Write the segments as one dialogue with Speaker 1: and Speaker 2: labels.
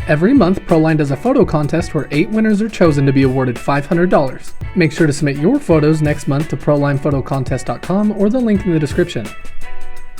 Speaker 1: Every month, Proline does a photo contest where 8 winners are chosen to be awarded $500. Make sure to submit your photos next month to ProlinePhotoContest.com or the link in the description.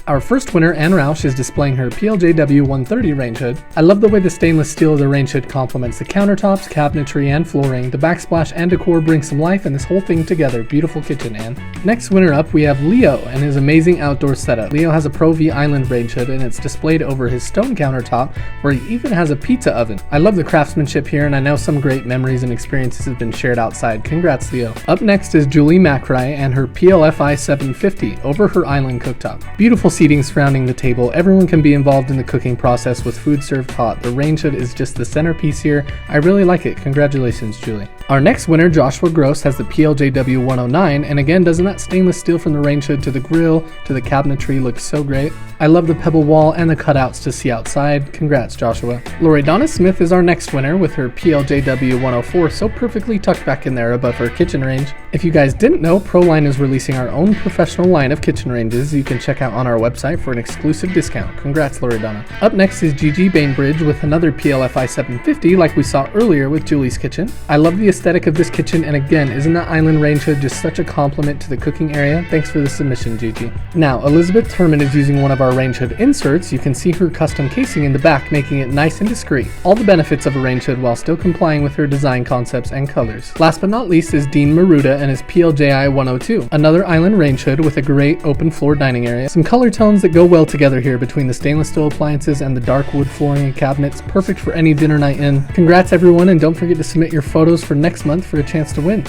Speaker 1: Our first winner, Anne Roush, is displaying her PLJW 130 range hood. I love the way the stainless steel of the range hood complements the countertops, cabinetry, and flooring. The backsplash and decor bring some life and this whole thing together. Beautiful kitchen, Anne. Next winner up, we have Leo and his amazing outdoor setup. Leo has a Pro V Island range hood and it's displayed over his stone countertop where he even has a pizza oven. I love the craftsmanship here and I know some great memories and experiences have been shared outside. Congrats, Leo. Up next is Julie Macrae and her PLFI 750 over her island cooktop. Beautiful seating surrounding the table. Everyone can be involved in the cooking process with food served hot. The range hood is just the centerpiece here. I really like it. Congratulations, Julie. Our next winner, Joshua Gross, has the PLJW 109, and again, doesn't that stainless steel from the range hood to the grill to the cabinetry look so great? I love the pebble wall and the cutouts to see outside. Congrats, Joshua. Loredana Smith is our next winner with her PLJW 104 so perfectly tucked back in there above her kitchen range. If you guys didn't know, Proline is releasing our own professional line of kitchen ranges you can check out on our website for an exclusive discount. Congrats, Loredana. Up next is Gigi Bainbridge with another PLFI 750 like we saw earlier with Julie's kitchen. I love the aesthetic of this kitchen, and again, isn't that island range hood just such a compliment to the cooking area? Thanks for the submission, Gigi. Now, Elizabeth Turman is using one of our range hood inserts. You can see her custom casing in the back, making it nice and discreet. All the benefits of a range hood while still complying with her design concepts and colors. Last but not least is Dean Maruda and his PLJI 102, another island range hood with a great open floor dining area. Some color tones that go well together here between the stainless steel appliances and the dark wood flooring and cabinets, perfect for any dinner night in. Congrats everyone, and don't forget to submit your photos for next month for a chance to win.